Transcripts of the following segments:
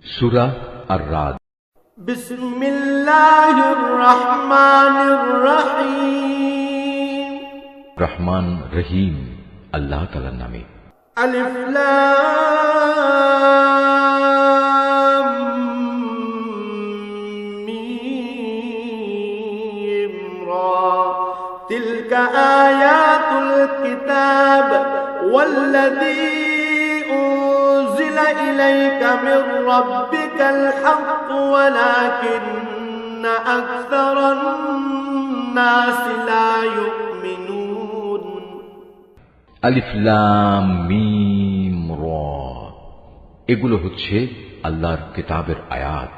সূরা আর-রাদ। বিসমিল্লাহির রহমানির রহিম। রহমান রহিম আল্লাহ তাআলার নামে। আলিফ লাম মিম রা তিলকা আয়াতুল কিতাব ওয়াল্লাযী إليك من ربك الحق ولكن أكثر الناس لا يؤمنون আলিফ লাম মিম রা, এগুলো হচ্ছে আল্লাহর কিতাবের আয়াত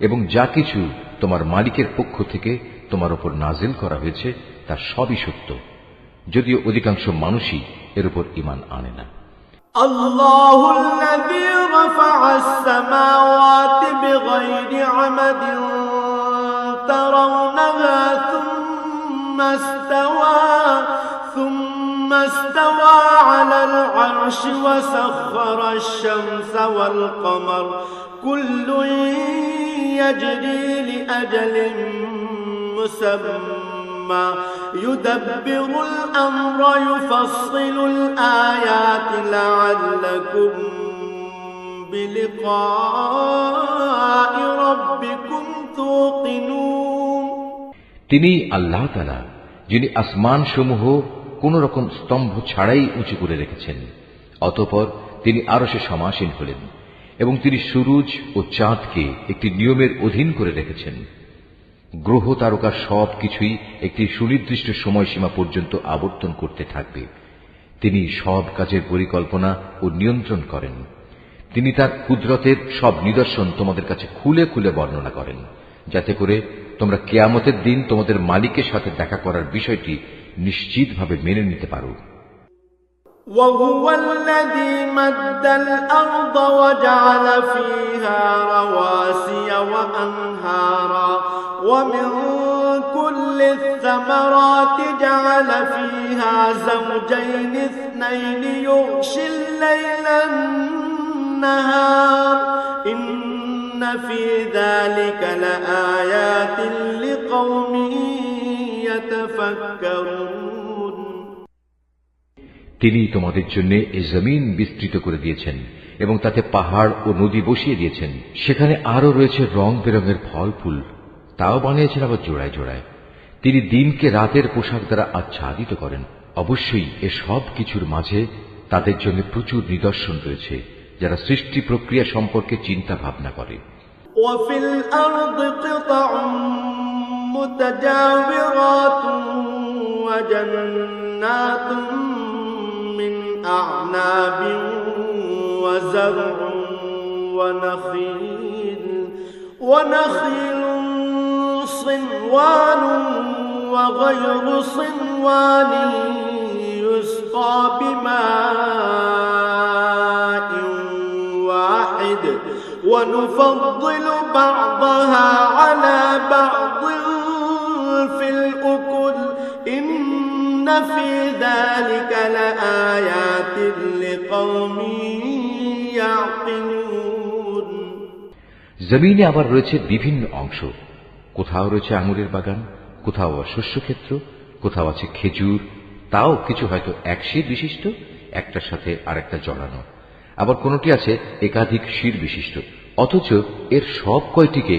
এবং যা কিছু তোমার মালিকের পক্ষ থেকে তোমার উপর নাজিল করা হয়েছে তা সবই সত্য, যদিও অধিকাংশ মানুষই এর উপর ঈমান আনে না। الله الذي رفع السماوات بغير عمد ترونها ثم استوى على العرش وسخر الشمس والقمر كل يجري لأجل مسمى يدبر الأمر يفصل الآيات لعلكم بلقاء ربكم توقنون তিনি আল্লাহ তাআলা, যিনি আসমান সমূহ কোন রকম স্তম্ভ ছাড়াই উঁচু করে রেখেছেন। অতঃপর তিনি আরশে সমাসীন হলেন এবং তিনি সূরজ ও চাঁদকে একটি নিয়মের অধীন করে রেখেছেন। গ্রহ তারকা সব কিছুই একটি সুনির্দিষ্ট সময়সীমা পর্যন্ত আবর্তন করতে থাকবে। তিনি সব কাজের পরিকল্পনা ও নিয়ন্ত্রণ করেন। তিনি তার কুদরতের সব নিদর্শন তোমাদের কাছে খুলে খুলে বর্ণনা করেন, যাতে করে তোমরা কিয়ামতের দিন তোমাদের মালিকের সাথে দেখা করার বিষয়টি নিশ্চিতভাবে মেনে নিতে পারো। وهو الذي مد الأرض وجعل فيها رواسي وأنهارا ومن كل الثمرات جعل فيها زوجين اثنين يغشي الليل النهار إن في ذلك لآيات لقوم يتفكرون তিনি তোমাদের জন্য এই জমিন বিস্তৃত করে দিয়েছেন এবং তাতে পাহাড় ও নদী বসিয়ে দিয়েছেন। সেখানে আরো রয়েছে রং বেরঙের ফল ফুল, তাও বানিয়েছেন আবার জোড়ায় জোড়ায়। তিনি দিনকে রাতের পোশাক দ্বারা আচ্ছাদিত করেন। অবশ্যই এ সব কিছুর মাঝে তাদের জন্য প্রচুর নিদর্শন রয়েছে, যারা সৃষ্টি প্রক্রিয়া সম্পর্কে চিন্তা ভাবনা করে। وفي الأرض قطع متجاورات وجنات من أعناب وزرع ونخيل صنوان وغير صنوان يسقى بماء واحد ونفضل بعضها على بعض في الأكل إن في ذلك لآيات لقوم يعقلون জমিনে আবার রয়েছে বিভিন্ন অংশ। কোথাও রয়েছে আঙুরের বাগান, কোথাও শস্যক্ষেত্র, কোথাও আছে খেজুর, তাও কিছু হয়তো এক শির বিশিষ্ট, একটার সাথে আরেকটা জড়ানো। আবার কোনটি আছে একাধিক শির বিশিষ্ট, অথচ এর সব কয়টিকে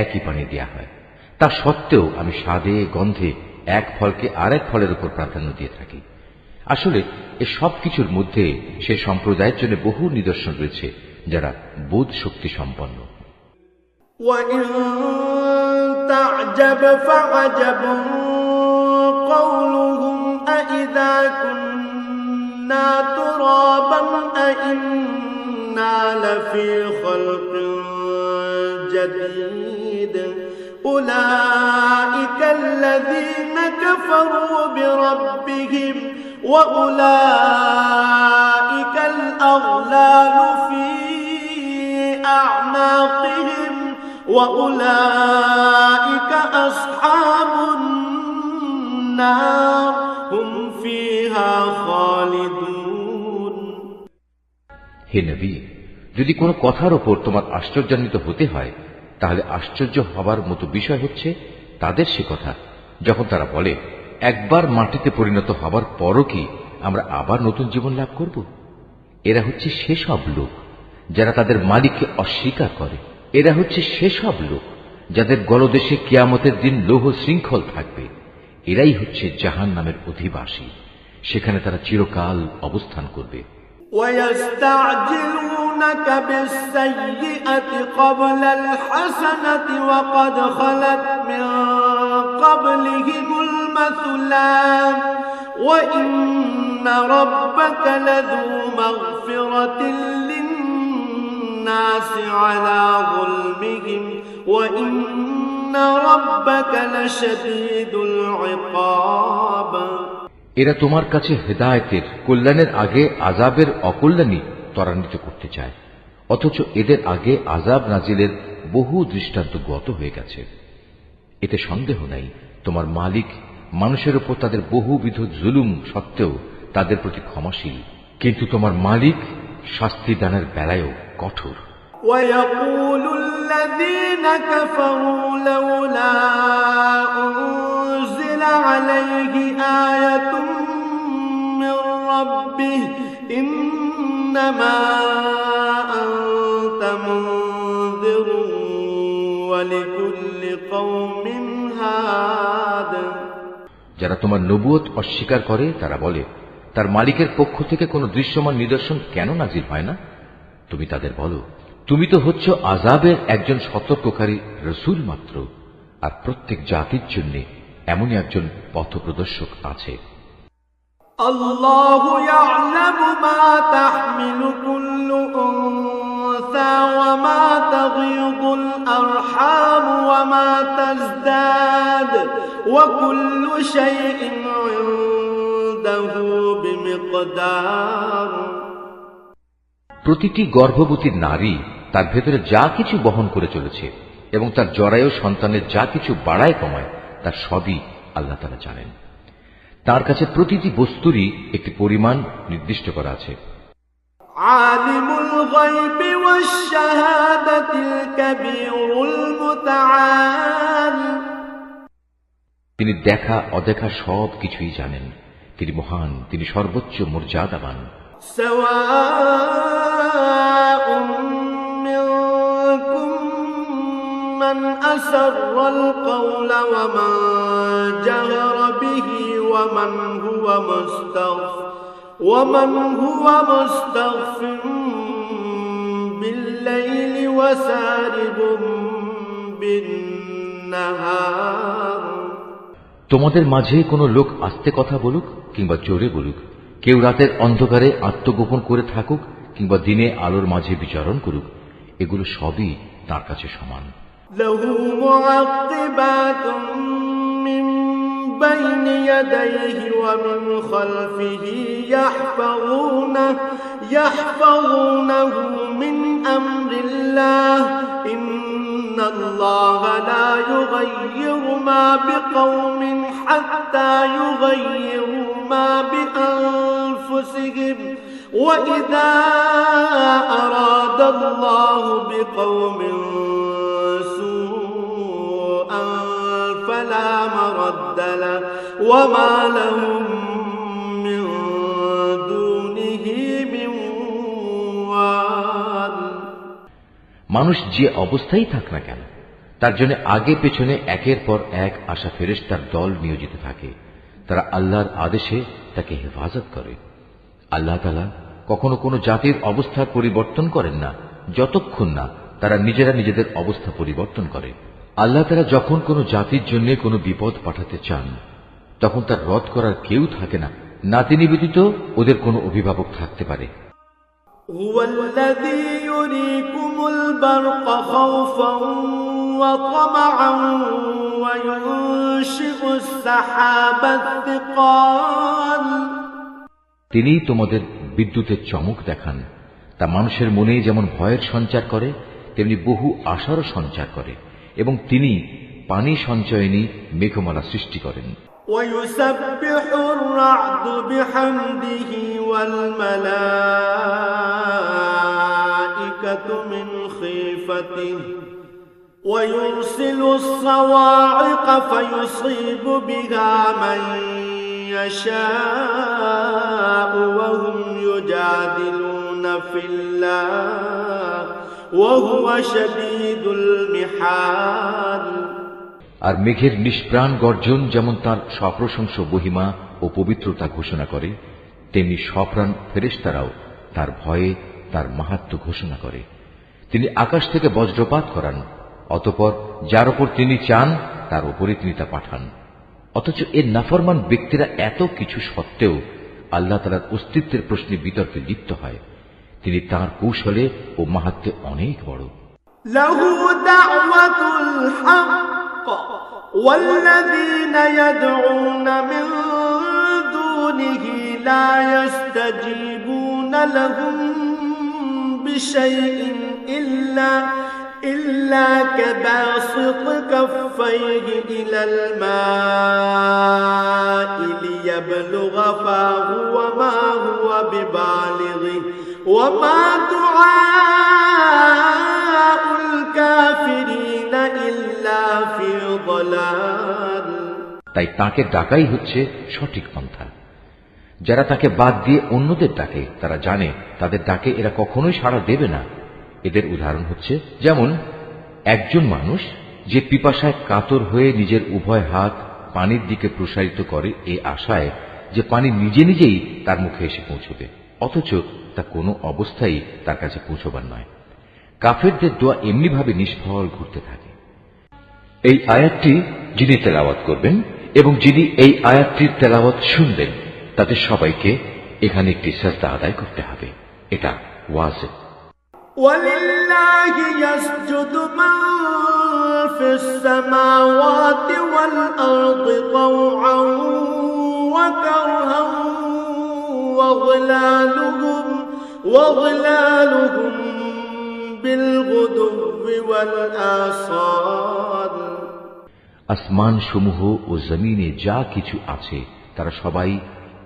একই পানি দেয়া হয়। তা সত্ত্বেও আমি স্বাদে গন্ধে এক ফলকে আরেক ফলের উপর প্রাধান্য দিয়ে থাকি। আসলে এ সব কিছুর মধ্যে সে সম্প্রদায়ের জন্য বহু নিদর্শন রয়েছে যারা বোধ শক্তি সম্পন্ন। وَإِن تَعْجَبْ فَعَجَبٌ قَوْلُهُمْ أَإِذَا كُنَّا تُرَابًا أَإِنَّا لَفِي خَلْقٍ جَدِيدٍ أُولَئِكَ الَّذِينَ كَفَرُوا بِرَبِّهِمْ وَأُولَئِكَ الْأَغْلَالُ فِي أَعْنَاقِهِمْ وَأُولَئِكَ أَصْحَابُ النَّارِ هُمْ فِيهَا خَالِدُونَ হে নবী, যদি কোনো কথার ওপর তোমার আশ্চর্যান্বিত হতে হয়, তাহলে আশ্চর্য হবার মতো বিষয় হচ্ছে তাদের সে কথা যখন তারা বলে, একবার মাটিতে পরিণত হবার পরও কি আমরা আবার নতুন জীবন লাভ করব? এরা হচ্ছে সেসব লোক যারা তাদের মালিককে অস্বীকার করে। এরা হচ্ছে সেসব লোক যাদের গলদেশে কিয়ামতের দিন লৌহ শৃঙ্খল থাকবে। এরাই হচ্ছে জাহান্নামের অধিবাসী, সেখানে তারা চিরকাল অবস্থান করবে। وَيَسْتَعْجِلُونَكَ بِالسَّيِّئَةِ قَبْلَ الْحَسَنَةِ وَقَدْ خَلَتْ مِنْ قَبْلِهِمُ الْمَثُلَاتُ وَإِنَّ رَبَّكَ لَذُو مَغْفِرَةٍ لِلنَّاسِ عَلَى ظُلْمِهِمْ وَإِنَّ رَبَّكَ لَشَدِيدُ الْعِقَابِ। এরা তোমার কাছে হেদায়েতের কল্যাণের আগে আযাবের অকল্যাণই ত্বরান্বিত করতে চায়, অথচ এদের আগে আযাব নাজিলের বহু দৃষ্টান্ত গত হয়ে গেছে। এতে সন্দেহ নাই তোমার মালিক মানুষের উপর তাদের বহুবিধ জুলুম সত্ত্বেও তাদের প্রতি ক্ষমাশীল, কিন্তু তোমার মালিক শাস্তি দানের বেলায়ও কঠোর। وَيَقُولُ الَّذِينَ كَفَرُوا لَوْلَا أُنزِلَ عَلَيْهِ آيَةٌ مِّن رَّبِّهِ إِنَّمَا أَنتَ مُنذِرٌ وَلِكُلِّ قَوْمٍ هَادٍ। যারা তোমার নবুয়ত অস্বীকার করে তারা বলে, তার মালিকের পক্ষ থেকে কোনো দৃশ্যমান নিদর্শন কেন নাজিল হয় না? তুমি তাদের বলো, তুমি তো হচ্ছ আযাবের একজন সতর্ককারী রসূল মাত্র, আর প্রত্যেক জাতির জন্য এমনই একজন পথপ্রদর্শক আছে। আল্লাহু ইয়া'লামু মা তাহমিলু কুল্লু উনসা ওয়া মা তাগীদুল আরহাম ওয়া মা তাজদাদ ওয়া কুল্লু শাইইন ইনদাহু বিমিকদার। প্রতিটি গর্ভবতী নারী তার ভেতরে যা কিছু বহন করে চলেছে এবং তার জরায়ু সন্তানের যা কিছু বাড়ায় কমায় তার সবই আল্লাহ তাআলা জানেন। তার কাছে প্রতিটি বস্তুরই একটি পরিমাণ নির্দিষ্ট করা আছে। আলিমুল গায়বি ওয়াশ শাহাদাতিল কাবীরুল মুতাআল। তিনি দেখা অদেখা সব কিছুই জানেন। তিনি মহান, তিনি সর্বোচ্চ মর্যাদাবান। সাওয়াউন মিনকুম মান আসররাল কওলা ওয়া মান জাহারা বিহি ওয়া মান হুয়া মুস্তাগফিরুন বিল-লাইলি ওয়া সারিবুম বিন-নাহার। তোমাদের মাঝে কোনো লোক আস্তে কথা বলুক কিংবা জোরে বলুক, কেউ রাতের অন্ধকারে আত্মগোপন করে থাকুক কিংবা দিনে আলোর মাঝে বিচরণ করুক, এগুলো সবই তার কাছে সমান। লাহু মুআক্কিবাতুম মিন বাইনি ইয়াদাইহি ওয়া মিন খালফিহি ইয়াহফাযুনাহু মিন আমরিল্লাহ ইন্নাল্লাহা লা ইউগায়্যিরু মা বিকওমিন হাত্তা ইউগায়্যিরু মা বিআনফুসিহিম ওয়া ইযা আরাদাল্লাহু বিকওমিন সুআন ফালা মারাদ্দা লাহু ওয়া মা লাহুম মিন দুনিহি মিন ওয়াল। মানুষ যে অবস্থায় থাক না কেন, তার জন্য আগে পেছনে একের পর এক আসা ফেরেশতার দল নিয়োজিত থাকে। তারা আল্লাহর আদেশে তাকে হেফাজত করে। আল্লাহ তাআলা কখনো কোনো জাতির অবস্থার পরিবর্তন করেন না যতক্ষণ না তারা নিজেরা নিজেদের অবস্থা পরিবর্তন করে। আল্লাহ তাআলা যখন কোনো জাতির জন্য কোনো বিপদ পাঠাতে চান, তখন তার রদ করার কেউ থাকে না, না তিনি ব্যতীত ওদের কোনো অভিভাবক থাকতে পারে। হুয়াল্লাযী ইউরীকুমুল বারকা খাওফান ওয়া তামআন ওয়া ইউনশিউস সাহাবাত তিকাল। তিনি তোমাদের বিদ্যুতের চমক দেখান, তা মানুষের মনে যেমন ভয়ের সঞ্চার করে তেমনি বহু আশারও সঞ্চার করে, এবং তিনি পানি সঞ্চয়নী মেঘমালা সৃষ্টি করেন। وَيُسَبِّحُ الرَّعْدُ بِحَمْدِهِ وَالْمَلَائِكَةُ الملائكة من خيفته ويرسل الصواعق فيصيب بها من يشاء وهم يجادلون في الله وهو شديد المحال। আর মেঘের নিষ্প্রাণ গর্জন যেমন তার সপ্রশংস মহিমা ও পবিত্রতা ঘোষণা করে, তেমনি সপ্রাণ ফেরেশতারাও তার ভয়ে তার মাহাত্ম্য ঘোষণা করে। তিনি আকাশ থেকে বজ্রপাত করান, অতঃপর যার উপর তিনি চান তার উপরে তিনি তা পাঠান। অথচ এর নাফরমান ব্যক্তিরা এত কিছু সত্ত্বেও আল্লাহ তাআলার অস্তিত্বের প্রশ্নে বিতর্কে লিপ্ত হয়। তিনি তাঁর কৌশলে ও মাহাত্ম্যে অনেক বড়। লাহু দাওয়াতুল হক ওয়াল্লাযীনা ইয়াদউনা মিন দুনিহি লা ইস্তাজীবুনা লাহুম বিশাইইন إلا كباسط كفيه إلى الماء ليبلغ فاه وما هو ببالغه وما دعاء الكافرين إلا في ضلال। তাই তাকে ডাকাই হচ্ছে সঠিক পন্থা। যারা তাকে বাদ দিয়ে অন্যদের ডাকে তারা জানে তাদের ডাকে এরা কখনোই সাড়া দেবে না। এদের উদাহরণ হচ্ছে যেমন একজন মানুষ যে পিপাসায় কাতর হয়ে নিজের উভয় হাত পানির দিকে প্রসারিত করে এই আশায় যে পানি নিজে নিজেই তার মুখে এসে পৌঁছবে, অথচ তা কোনো অবস্থায় তার কাছে পৌঁছবার নয়। কাফেরদের দোয়া এমনিভাবে নিষ্ফল ঘুরতে থাকে। এই আয়াতটি যিনি তেলাওয়াত করবেন এবং যিনি এই আয়াতটির তেলাওয়াত শুনবেন তাদের সবাইকে এখানে একটি সাজদা আদায় করতে হবে। এটা ওয়াজিব। ولله يسجد من في السماوات والأرض طوعا وكرها وظلالهم بالغدو والآصال। আসমান সমূহ ও জমিনে যা কিছু আছে তারা সবাই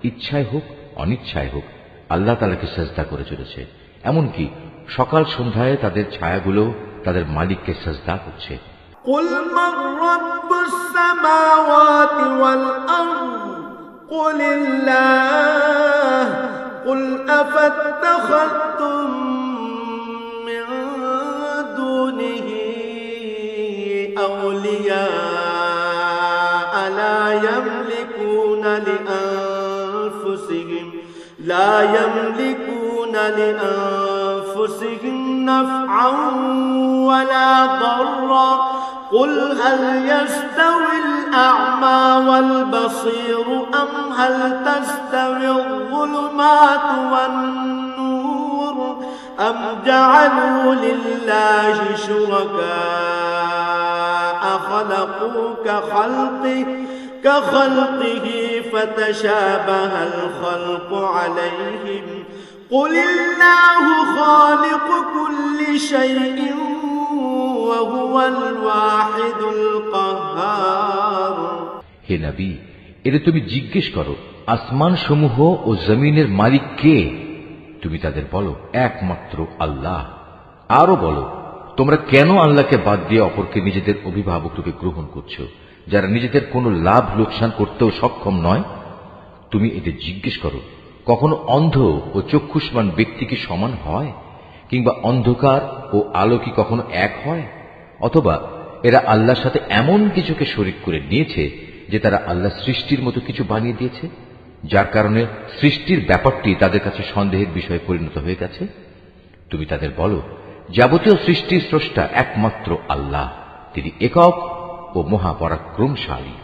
ইচ্ছায় হোক অনিচ্ছায় হোক আল্লাহ তাআলাকে সাজদা করে চলেছে। এমনকি সকাল সন্ধ্যায় তাদের ছায়াগুলো তাদের মালিককে সাজদা করছে। কুল মান রাব্বুস সামাওয়াতি ওয়াল আরদ কুলিল্লাহ কুল আফাত্তাখাযতুম মিন দুনিহি আউলিয়া লা ইয়ামলিকুনা লিআনফুসিহিম نفعا ولا ضرا قل هل يستوي الأعمى والبصير أم هل تستوي الظلمات والنور أم جعلوا لله شركاء خلقوا كخلقه فتشابه الخلق عليهم قل الله خالق كل شيء وهو الواحد القهار। হে নবী, এটা তুমি জিজ্ঞেস করো আসমান সমূহ ও জমিনের মালিক কে? তুমি তাদের বলো একমাত্র আল্লাহ। আরো বলো তোমরা কেন আল্লাহকে বাদ দিয়ে অপরকে নিজেদের অভিভাবক রূপে গ্রহণ করছো, যারা নিজেদের কোনো লাভ লোকসান করতেও সক্ষম নয়? তুমি এদের জিজ্ঞেস করো কখনো অন্ধ ও চক্ষুষ্মান ব্যক্তি কি সমান হয়, কিংবা অন্ধকার ও আলো কি কখনো এক হয়? অথবা এরা আল্লাহর সাথে এমন কিছুকে শরীক করে নিয়েছে যে তারা আল্লাহ সৃষ্টির মতো কিছু বানিয়ে দিয়েছে, যার কারণে সৃষ্টির ব্যাপারটি তাদের কাছে সন্দেহের বিষয়ে পরিণত হয়ে গেছে। তুমি তাদের বলো যাবতীয় সৃষ্টির স্রষ্টা একমাত্র আল্লাহ, তিনি একক ও মহাপরাক্রমশালী।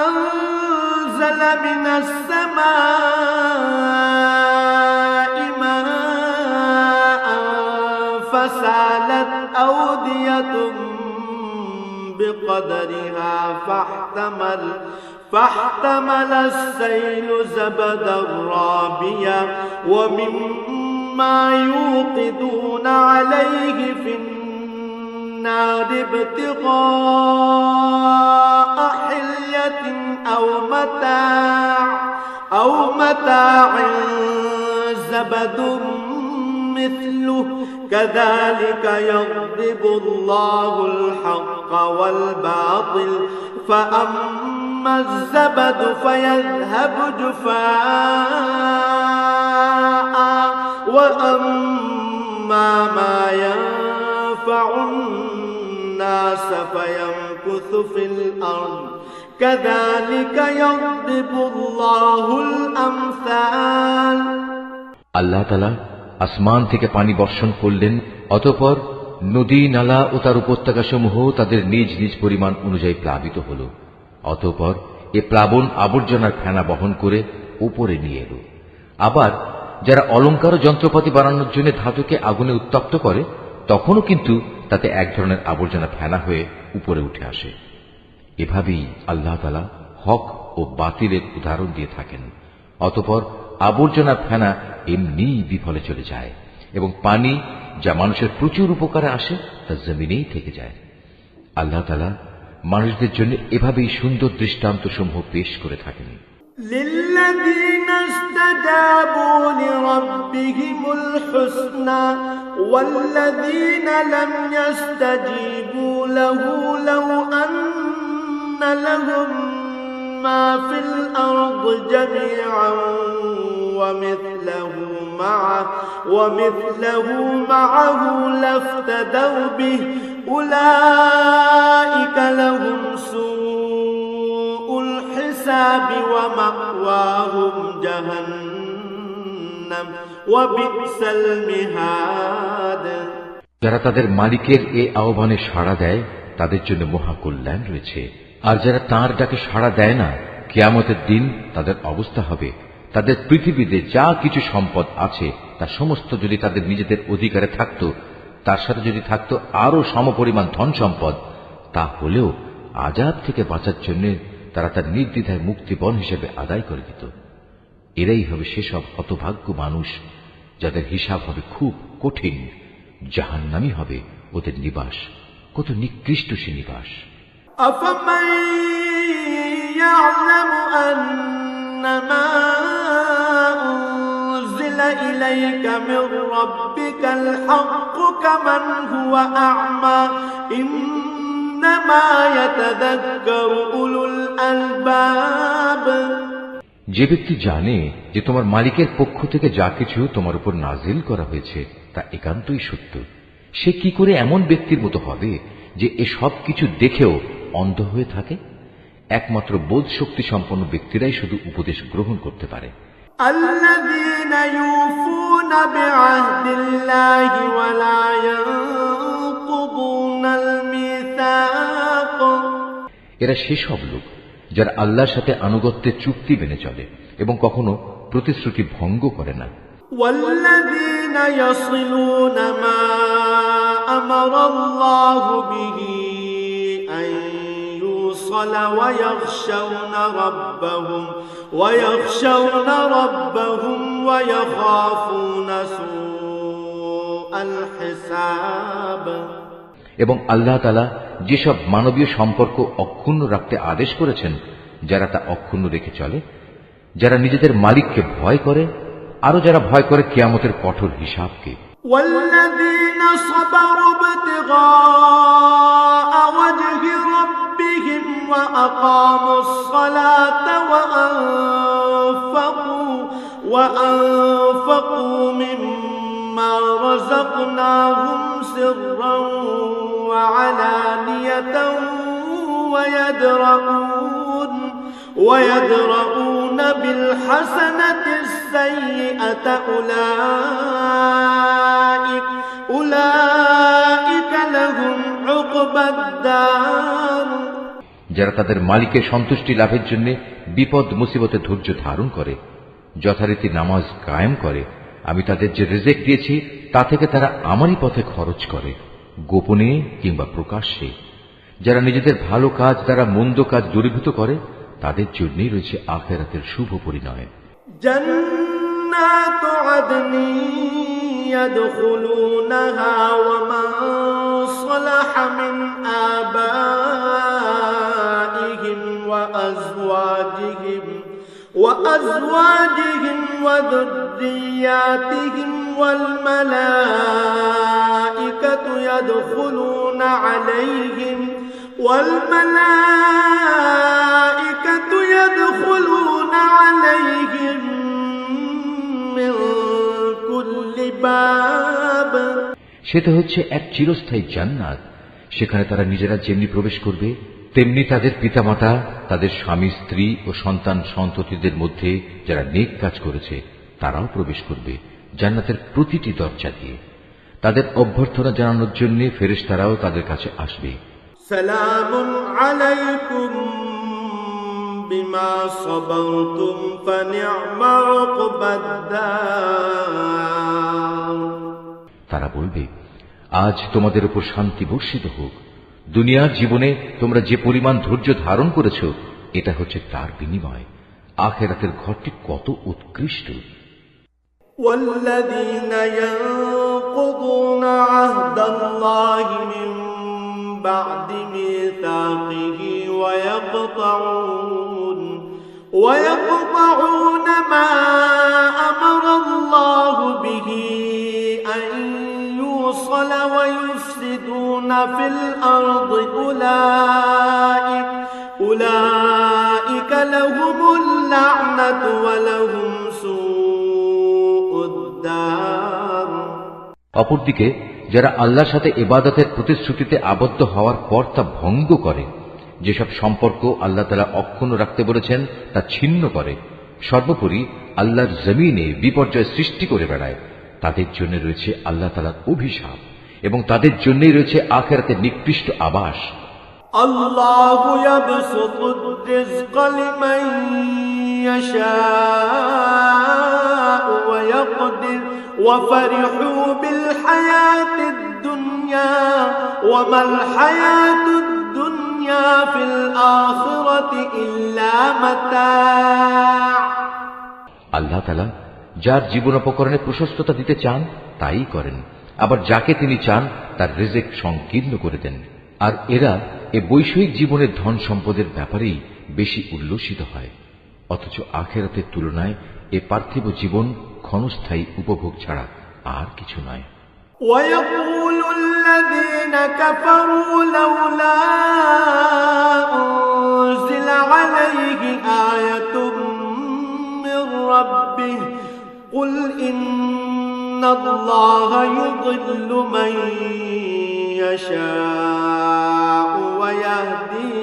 أنزل من السماء ماء فسالت أودية بقدرها فاحتمل السيل زبدا رابيا ومما يوقدون عليه في النار ابتغاء حلية أو متاع زبد مثله كذلك يضرب الله الحق والباطل فأما الزبد فيذهب جفاء وأما ما ينفع الناس فيمكث في الأرض كذلك يضرب الله الأمثال আল্লাহ তাআলা আসমান থেকে পানি বর্ষণ করলেন, অতঃপর নদী নালা ও তার উপত্যকা সমূহ তাদের নিজ নিজ পরিমাণ অনুযায়ী প্লাবিত হল। অতঃপর এ প্লাবন আবর্জনার ফেনা বহন করে উপরে নিয়ে এলো। আবার যারা অলংকার ও যন্ত্রপাতি বানানোর জন্য ধাতুকে আগুনে উত্তপ্ত করে, তখনও কিন্তু তাতে এক ধরনের আবর্জনা ফেনা হয়ে উপরে উঠে আসে। এভাবেই আল্লাহ তাআলা হক ও বাতিলের উদাহরণ দিয়ে থাকেন। অতঃপর আবর্জনা ফেনা এমনি বিফলে চলে যায় এবং পানি যা মানুষের প্রচুর উপকারে আসে তা জমিনেই থেকে যায়। আল্লাহ তাআলা মানুষদের জন্য এভাবেই সুন্দর দৃষ্টান্ত সমূহ পেশ করে থাকেন। للذين استجابوا لربهم الحسنى والذين لم يستجيبوا له لو أن لهم ما في الأرض جميعا ومثله معه لافتدوا به أولئك لهم سوء الحساب ومأواهم جهنم وبئس المهاد যারা তাদের মালিকের এই আহ্বানে সাড়া দেয় তাদের জন্য মহাকল্যাণ রয়েছে, আর যারা তাঁর ডাকে সাড়া দেয় না, কিয়ামতের দিন তাদের অবস্থা হবে তাদের পৃথিবীতে যা কিছু সম্পদ আছে তা সমস্ত যদি তাদের নিজেদের অধিকারে থাকত, তার সাথে যদি থাকত আরো সমপরিমাণ ধন সম্পদ, তা হলেও আযাব থেকে বাঁচার জন্য তারা তার নির্দ্বিধায় মুক্তিপণ হিসেবে আদায় করে দিত। এরাই হবে সেসব হতভাগ্য মানুষ যাদের হিসাব হবে খুব কঠিন, জাহান্নামী হবে ওদের নিবাস, কত নিকৃষ্ট সে নিবাস। أفمن يعلم أنما أنزل إليك من ربك الحق كمن هو أعمى إنما يتذكر أولو الألباب যে ব্যক্তি জানে যে তোমার মালিকের পক্ষ থেকে যা কিছু তোমার উপর নাজিল করা হয়েছে তা একান্তই সত্য, সে কি করে এমন ব্যক্তির মতো হবে যে এ সব কিছু দেখেও অন্ধ হয়ে থাকে? একমাত্র বোধ শক্তি সম্পন্ন ব্যক্তিরাই শুধু উপদেশ গ্রহণ করতে পারে। الذين يوفون بعهد الله ولا ينقضون الميثاق এরা সেসব লোক যারা আল্লাহর সাথে আনুগত্যের চুক্তি মেনে চলে এবং কখনো প্রতিশ্রুতি ভঙ্গ করে না। والذين يصلون ما أمر الله به أن يوصل ويخشون ربهم ويخافون سوء الحساب এবং আল্লাহ তাআলা যেসব মানবীয় সম্পর্ক অক্ষুণ্ণ রাখতে আদেশ করেছেন, যারা তা অক্ষুণ্ণ রেখে চলে, যারা নিজেদের মালিককে ভয় করে, আরো যারা ভয় করে কিয়ামতের কঠোর হিসাবকে। والذين صبروا ابتغاء وجه ربهم وأقاموا الصلاة وأنفقوا مما رزقناهم سرا وعلانية ويدرؤون بالحسنة السيئة أولئك لهم عقبى الدار যারা তাদের মালিকের সন্তুষ্টি লাভের জন্য বিপদ মুসিবতে ধৈর্য ধারণ করে, যথারীতি নামাজ কায়েম করে, আমি তাদের যে রিজিক দিয়েছি তা থেকে তারা আমারই পথে খরচ করে, গোপনে কিংবা প্রকাশ্যে। যারা নিজেদের ভালো কাজ দ্বারা মন্দ কাজ দূরীভূত করে, তাদের জন্যই রয়েছে আখিরাতের শুভ পরিণয়। জান্নাতু আদনি ইয়াদখুলুনাহা ওয়া মান সালাহা মিন আবাইহিম ওয়া আজওয়াজিহিম ওয়া যুররিয়াতিহিম والملائكة يدخلون عليهم من كل باب সেটা হচ্ছে এক চিরস্থায়ী জান্নাত। সেখানে তারা নিজেরা যেমনি প্রবেশ করবে, তেমনি তাদের পিতামাতা, তাদের স্বামী স্ত্রী ও সন্তান সন্ততিদের মধ্যে যারা নেক কাজ করেছে তারাও প্রবেশ করবে জান্নাতের প্রতিটি দরজা দিয়ে। তাদের অভ্যর্থনা জানানোর জন্য ফেরেশতারাও তাদের কাছে আসবে। সালামুন আলাইকুম বিমা সাবারতুম ফানি'মা উকবাদ-দার। তারা বলবে, আজ তোমাদের উপর শান্তি বর্ষিত হোক। দুনিয়ার জীবনে তোমরা যে পরিমাণ ধৈর্য ধারণ করেছ, এটা হচ্ছে তার বিনিময়। আখিরাতের ঘরটি কত উৎকৃষ্ট। والذين ينقضون عهد الله من بعد ميثاقه ويقطعون ما أمر الله به أن يوصل ويفسدون في الأرض أولئك لهم اللعنة ولهم سوء الدار। অপরদিকে যারা আল্লাহর সাথে ইবাদতের প্রতিশ্রুতিতে আবদ্ধ হওয়ার পর তা ভঙ্গ করে, যেসব সম্পর্ক আল্লাহ তাআলা অক্ষুণ্ণ রাখতে বলেছেন তা ছিন্ন করে, সর্বোপরি আল্লাহর জমিনে বিপর্যয় সৃষ্টি করে বেড়ায়, তাদের জন্য রয়েছে আল্লাহ তাআলার অভিশাপ এবং তাদের জন্যই রয়েছে আখিরাতের নিকৃষ্ট আবাস। আল্লাহু ইয়াবসুতুর রিজকা লিমান ইয়াশাউ ওয়া ইয়াকদির ওয়া ফারিহু বিল হায়াতিদ দুনিয়া ওয়া মাল হায়াতুদ দুনিয়া ফিল আখিরাতি ইল্লা মাতা'। আল্লাহ তাআলা যার জীবনোপকরণে প্রশস্ততা দিতে চান তাই করেন, আবার যাকে তিনি চান তার রিজিক সংকীর্ণ করে দেন। আর এরা এ বৈষয়িক জীবনের ধন সম্পদের ব্যাপারেই বেশি উল্লসিত হয়, অথচ আখিরাতের তুলনায় এ পার্থিব জীবন ক্ষণস্থায়ী উপভোগ ছাড়া আর কিছু নয়। ويقول الذين كفروا لولا أنزل عليه آية من ربه قل إن الله يضل من يشاء ويهدي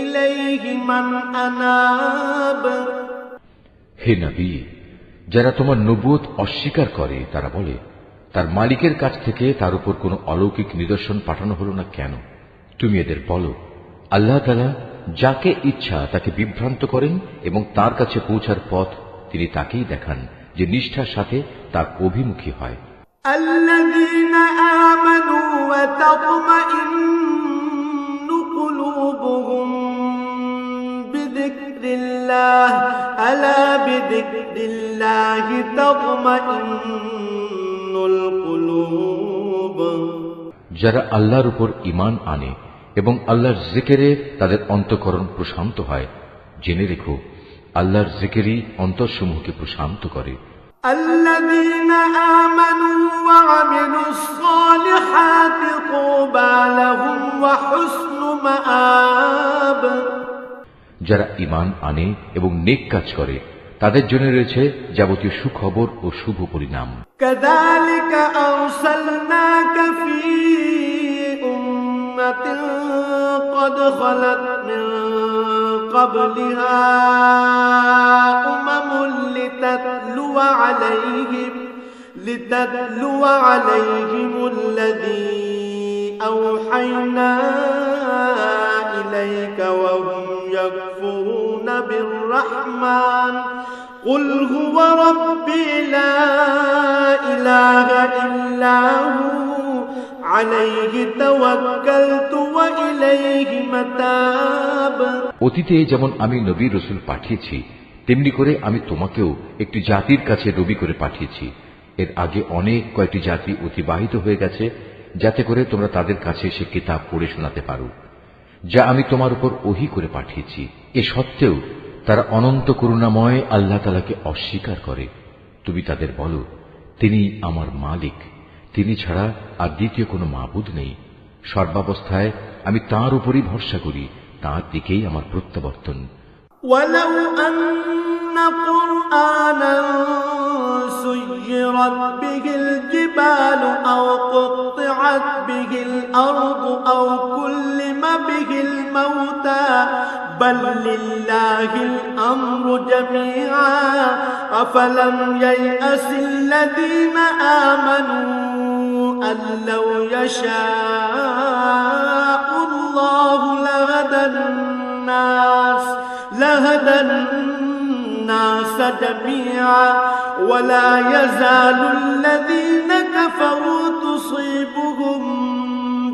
إليه من أناب। হে নবী, যারা তোমার নবুয়ত অস্বীকার করে তারা বলে, তার মালিকের কাছ থেকে তার উপর কোনো অলৌকিক নিদর্শন পাঠানো হলো না কেন? তুমি এদের বলো, আল্লাহ তাআলা যাকে ইচ্ছা তাকে বিভ্রান্ত করেন এবং তার কাছে পৌঁছার পথ তিনি তাকেই দেখান যে নিষ্ঠার সাথে তার অভিমুখী হয়। الذين آمنوا وتطمئن قلوبهم بذكر الله ألا بذكر الله تطمئن القلوب। যারা আল্লাহর উপর ঈমান আনে এবং আল্লাহর জিকিরে তাদের অন্তঃকরণ প্রশান্ত হয়, জেনে রেখো আল্লাহর জিকিরই অন্তরসমূহকে প্রশান্ত করে। الذين آمنوا وعملوا الصالحات طوبى لهم وحسن مآب। যারা ঈমান আনে এবং নেক কাজ করে তাদের জন্য রয়েছে যাবতীয় সুখবর ও শুভ পরিণাম। كذلك أرسلناك في أمة قد خلت من قبلها أمم لتتلو عليهم الذي أوحينا إليك وهم يكفرون بالرحمن قل هو ربي لا إله إلا هو عليه توكلت وإليه متاب। অতীতে যেমন আমি নবী রসুল পাঠিয়েছি, তেমনি করে আমি তোমাকেও একটি জাতির কাছে নবী করে পাঠিয়েছি। এর আগে অনেক কয়েকটি জাতি অতিবাহিত হয়ে গেছে, যাতে করে তোমরা তাদের কাছে সে কিতাব পড়ে শোনাতে পারো যা আমি তোমার উপর ওহী করে পাঠিয়েছি। এ সত্ত্বেও তারা অনন্ত করুণাময় আল্লাহ তাআলাকে অস্বীকার করে। তুমি তাদের বলো, তিনি আমার মালিক, তিনি ছাড়া আর দ্বিতীয় কোনো মাবুদ নেই। সর্বাবস্থায় আমি তাঁর উপরই ভরসা করি, তাঁর দিকেই আমার প্রত্যাবর্তন। ولو أن قرآنا سيرت به الجبال أو قطعت به الأرض أو كلم به الموتى بل لله الأمر جميعا أفلم ييأس الذين آمنوا أن لو يشاء الله لهدى الناس جميعا ولا يزال الذين كفروا تصيبهم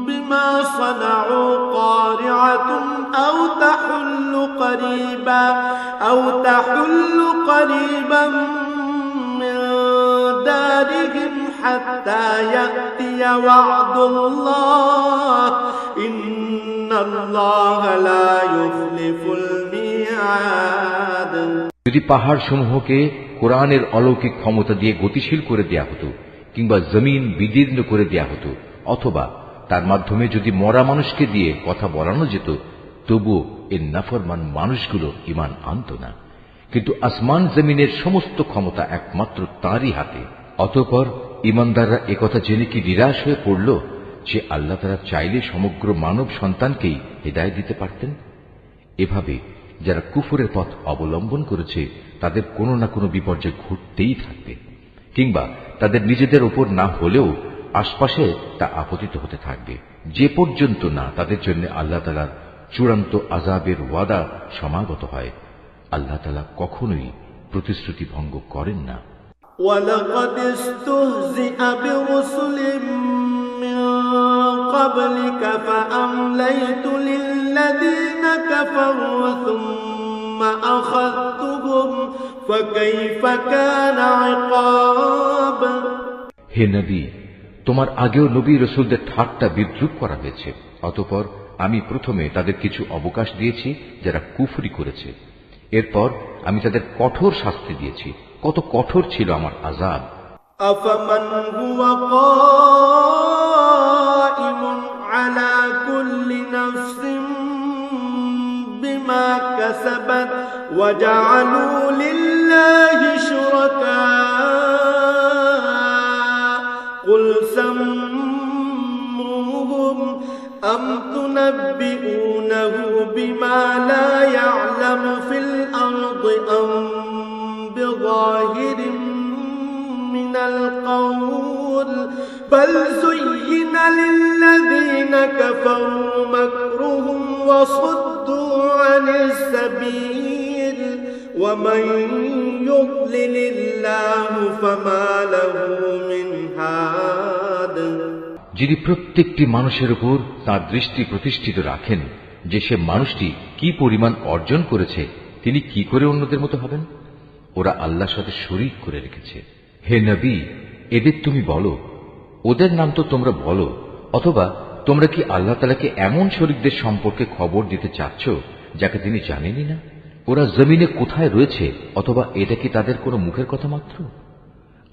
بما صنعوا قارعة أو تحل قريبا من دارهم حتى يأتي وعد الله إن الله لا يخلف الميعاد। যদি পাহাড় সমূহকে কোরআনের অলৌকিক ক্ষমতা দিয়ে গতিশীল করে দেয়া হতো, কিংবা জমিন বিদীর্ণ করে দেয়া হতো, অথবা তার মাধ্যমে যদি মরা মানুষকে দিয়ে কথা বলানো যেত, তবুও এর নাফরমান মানুষগুলো ঈমান আনত না। কিন্তু আসমান জমিনের সমস্ত ক্ষমতা একমাত্র তাঁরই হাতে। অতঃপর ঈমানদাররা একথা জেনে কি নিরাশ হয়ে পড়ল যে আল্লাহ তাআলা চাইলে সমগ্র মানব সন্তানকেই হিদায়াত দিতে পারতেন? এভাবে যারা কুফরের পথ অবলম্বন করেছে তাদের কোনো না কোনো বিপর্যয় ঘটতেই থাকবে, কিংবা তাদের নিজেদের উপর না হলেও আশপাশে তা আপতিত হতে থাকবে, যে পর্যন্ত না তাদের জন্য আল্লাহ তাআলার চূড়ান্ত আযাবের ওয়াদা সমাগত হয়। আল্লাহ তাআলা কখনোই প্রতিশ্রুতি ভঙ্গ করেন না। وَلَقَدِ اسْتُهْزِئَ بِرُسُلٍ مِّن قَبْلِكَ فَأَمْلَيْتُ لِلَّذِينَ كَفَرُوا ثُمَّ أَخَذْتُهُمْ فَكَيْفَ كَانَ عِقَابِ। হে নবী, তোমার আগেও নবী রাসূলদের ঠাট্টা বিদ্রূপ করা হয়েছে। অতঃপর আমি প্রথমে তাদের কিছু অবকাশ দিয়েছি যারা কুফরি করেছে, এরপর আমি তাদের কঠোর শাস্তি দিয়েছি। কত কঠোর ছিল আমার আযাব। أفمن هو قائم على كل نفس بما كسبت وجعلوا لله شركاء قل سموهم أم تنبئونه بما لا يعلم في الأرض أم بظاهر من القول بل زين للذين كفروا مكرهم وصدوا عن السبيل ومن يضلل الله فما له من هاد। যিনি প্রত্যেকটি মানুষের উপর তাঁর দৃষ্টি প্রতিষ্ঠিত রাখেন যে সে মানুষটি কি পরিমাণ অর্জন করেছে, তিনি কি করে অন্যদের মতো হবেন? ওরা আল্লাহর সাথে শরীক করে রেখেছে। হে নবী, এদের তুমি বলো, ওদের নাম তো তোমরা বলো, অথবা তোমরা কি আল্লাহ তাআলাকে এমন শরীকদের সম্পর্কে খবর দিতে চাচ্ছ যাকে তিনি জানেনই না? ওরা জমিনে কোথায় রয়েছে, অথবা এটা কি তাদের কোনো মুখের কথা মাত্র?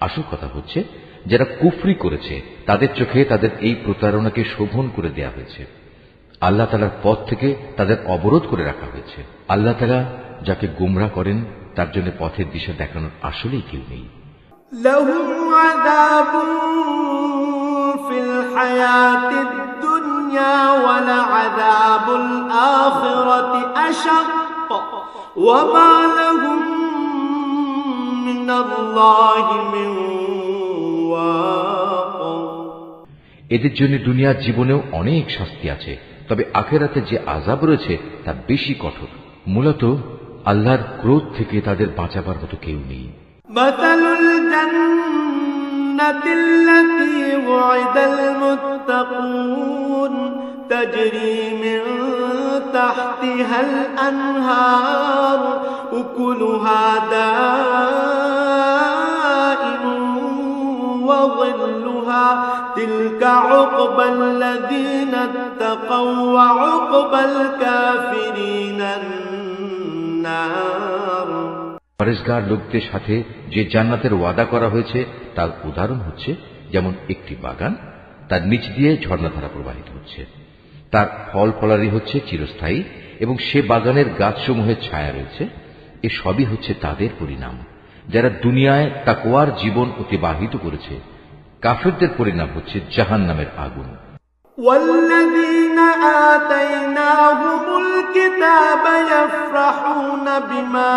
আসল কথা হচ্ছে, যারা কুফরি করেছে তাদের চোখে তাদের এই প্রতারণাকে শোভন করে দেয়া হয়েছে। আল্লাহ তাআলার পথ থেকে তাদের অবরোধ করে রাখা হয়েছে। আল্লাহ তাআলা যাকে গোমরাহ করেন তার জন্য পথের দিশা দেখানোর আসলেই কেউ নেই। لهم عذاب في الحياة الدنيا ولعذاب الآخرة أشق وما لهم من الله من واق। এদের জন্য দুনিয়ার জীবনেও অনেক শাস্তি আছে, তবে আখিরাতে যে আযাব রয়েছে তা বেশি কঠোর। মূলত আল্লাহর ক্রোধ থেকে তাদের বাঁচাবার মতো কেউ নেই। مثل الجنة التي وعد المتقون تجري من تحتها الأنهار أكلها دائم وظلها تلك عقبى الذين اتقوا وعقبى الكافرين النار۔ পরেশগার লোকদের সাথে যে জান্নাতের ওয়াদা করা হয়েছে তার উদাহরণ হচ্ছে যেমন একটি বাগান, তার নিচ দিয়ে ঝর্ণাধারা প্রবাহিত হচ্ছে, তার ফল ফলারি হচ্ছে চিরস্থায়ী এবং সে বাগানের গাছসমূহের ছায়া রয়েছে। এ সবই হচ্ছে তাদের পরিণাম যারা দুনিয়ায় তাকওয়ার জীবন অতিবাহিত করেছে। কাফিরদের পরিণাম হচ্ছে জাহান্নামের আগুন। والذين آتيناهم الكتاب يفرحون بما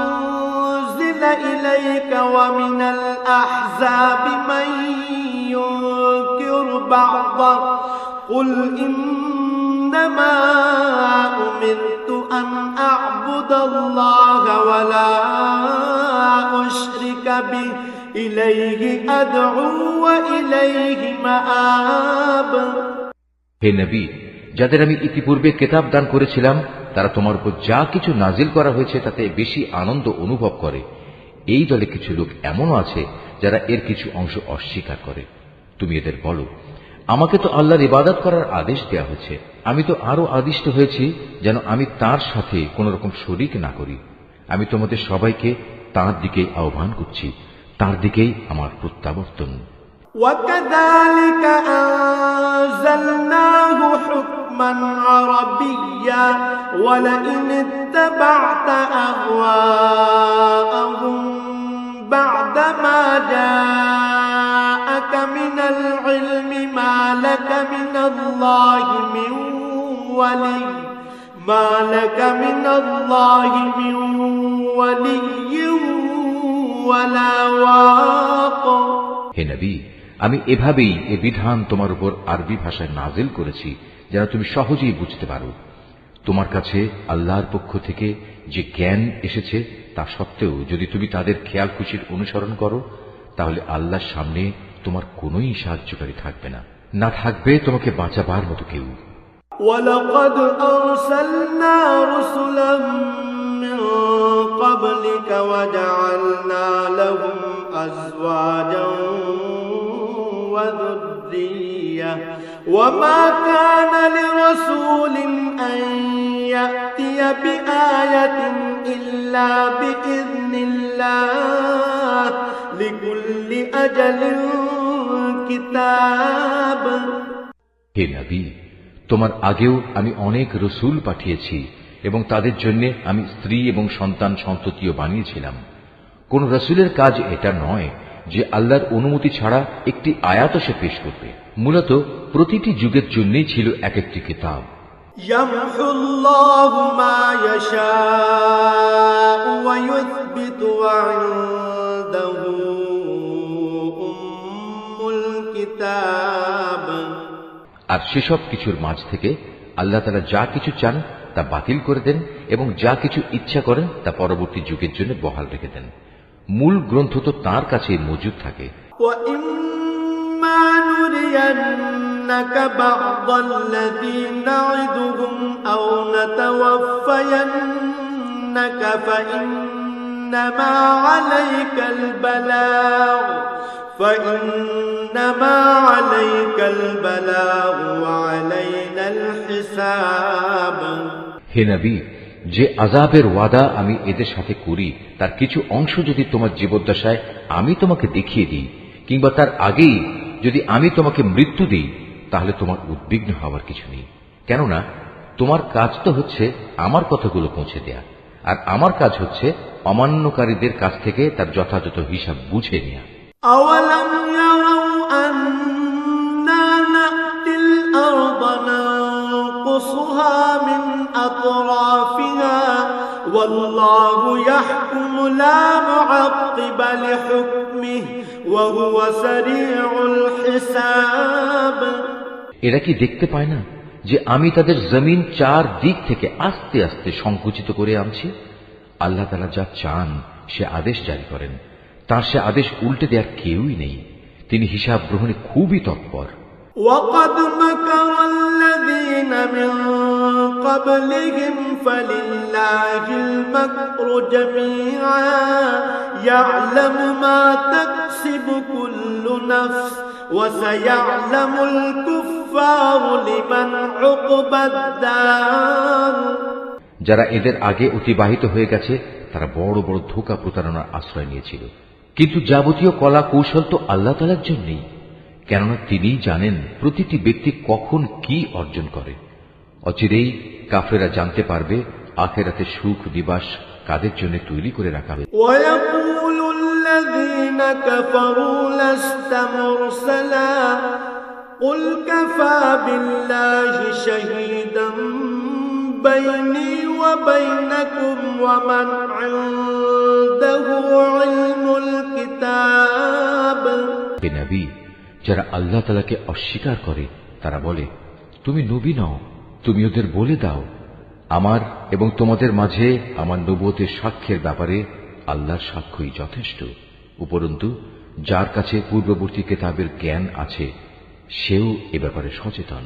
أنزل إليك ومن الأحزاب من ينكر بعضه قل إنما أمرت أن أعبد الله ولا أشرك به إليه أدعو وإليه مآب। হে নবী, যাদের আমি ইতিপূর্বে কিতাব দান করেছিলাম তারা তোমার উপর যা কিছু নাজিল করা হয়েছে তাতে বেশি আনন্দ অনুভব করে। এই দলে কিছু লোক এমনও আছে যারা এর কিছু অংশ অস্বীকার করে। তুমি এদের বলো, আমাকে তো আল্লাহর ইবাদত করার আদেশ দেওয়া হয়েছে, আমি তো আরো আদিষ্ট হয়েছি যেন আমি তার সাথে কোন রকম শরীক না করি। আমি তোমাদের সবাইকে তার দিকে আহ্বান করছি, তার দিকেই আমার প্রত্যাবর্তন। وكذلك أنزلناه حكما عربيا ولئن اتبعت أهواءهم بعدما جاءك من العلم ما لك من الله من ولي ولا واق। হে নবী, আমি এভাবেই এ বিধান তোমার উপর আরবি ভাষায় নাজিল করেছি যেন তুমি সহজেই বুঝতে পারো। তোমার কাছে আল্লাহর পক্ষ থেকে যে জ্ঞান এসেছে তা সত্ত্বেও যদি তুমি তাদের খেয়াল খুশির অনুসরণ করো তাহলে আল্লাহর সামনে তোমার কোনোই সাহায্যকারী থাকবে না, না থাকবে তোমাকে বাঁচাবার মতো কেউ। وَلَقَدْ أَرْسَلْنَا رُسُلًا مِّن قَبْلِكَ وَجَعَلْنَا لَهُمْ أَزْوَاجًا وَذُرِّيَّةً وَمَا كَانَ لِرَسُولٍ أَن يَأْتِيَ بِآيَةٍ إِلَّا بِإِذْنِ اللَّهِ لِكُلِّ أَجَلٍ كِتَابٌ। হে নবী, তোমার আগেও আমি অনেক রসুল পাঠিয়েছি এবং তাদের জন্য আমি স্ত্রী এবং সন্তান সন্ততিও বানিয়েছিলাম। কোন রসুলের কাজ এটা নয় যে আল্লাহর অনুমতি ছাড়া একটি আয়াত সে পেশ করবে। মূলত প্রতিটি যুগের জন্যই ছিল এক একটি কিতাব। يمحو الله ما يشاء ويثبت وعنده أم الكتاب। আর সেসব কিছুর মাঝ থেকে আল্লাহ তাআলা যা কিছু চান তা বাতিল করে দেন এবং যা কিছু ইচ্ছা করেন তা পরবর্তী যুগের জন্য বহাল রেখে দেন। মূল গ্রন্থ তো তার কাছে মজুদ থাকে। وَإِمَّا نُرِيَنَّكَ بَعْضَ الَّذِي نَعِدُهُمْ أَوْ نَتَوَفَّيَنَّكَ فَإِنَّمَا عَلَيْكَ الْبَلَاغُ وَعَلَيْنَا الْحِسَابُ। হে নবী, যে আযাবের ওয়াদা আমি এদের সাথে করি তার কিছু অংশ যদি তোমার জীবদ্দশায় আমি তোমাকে দেখিয়ে দিই কিংবা তার আগেই যদি আমি তোমাকে মৃত্যু দিই তাহলে তোমার উদ্বিগ্ন হওয়ার কিছু নেই, কেননা তোমার কাজ তো হচ্ছে আমার কথাগুলো পৌঁছে দেয়া, আর আমার কাজ হচ্ছে অমান্যকারীদের কাছ থেকে তার যথাযথ হিসাব বুঝে নেয়া। أَوَلَمْ يَرَوْا أَنَّا نَأْتِي الْأَرْضَ نَنقُصُهَا مِنْ أَطْرَافِهَا وَاللَّهُ يَحْكُمُ لَا مُعَقِّبَ لِحُكْمِهِ وَهُوَ سَرِيعُ الْحِسَابِ। এরা কি দেখতে পায় না যে আমি তাদের জমিন চার দিক থেকে আস্তে আস্তে সংকুচিত করে আনছি? আল্লাহ তাআলা যা চান সে আদেশ জারি করেন, তার সে আদেশ উল্টে দেওয়ার কেউই নেই। তিনি হিসাব গ্রহণে খুবই তৎপর। وَقَدْ مَكَرَ الَّذِينَ مِن قَبْلِهِمْ فَلِلَّهِ الْمَكْرُ جَمِيعًا يَعْلَمُ مَا تَكْسِبُ كُلُّ نَفْسٍ وَسَيَعْلَمُ الْكُفَّارُ لِمَنْ عُقْبَى الدَّارِ। যারা এদের আগে অতিবাহিত হয়ে গেছে তারা বড় বড় ধোঁকা প্রতারণার আশ্রয় নিয়েছিল। কিন্তু যাবতীয় কলা কৌশল তো আল্লাহ তাআলার জন্যই, কেননা তিনিই জানেন প্রতিটি ব্যক্তি কখন কি অর্জন করে। অচিরেই কাফেরা জানতে পারবে আখিরাতে সুখ নিবাস কাদের জন্য তৈরি করে রাখা হয়েছে। ويقول الذين كفروا لست مرسلا قل كفى بالله شهيدا بيني وبينكم ومن عنده علم الكتاب। হে নবী, যারা আল্লাহ তাআলাকে অস্বীকার করে তারা বলে তুমি নবী নও, তুমি ওদের বলে দাও আমার এবং তোমাদের মাঝে আমার নবুয়তের সাক্ষ্যের ব্যাপারে আল্লাহর সাক্ষ্যই যথেষ্ট। উপরন্তু যার কাছে পূর্ববর্তী কিতাবের জ্ঞান আছে সেও এ ব্যাপারে সচেতন।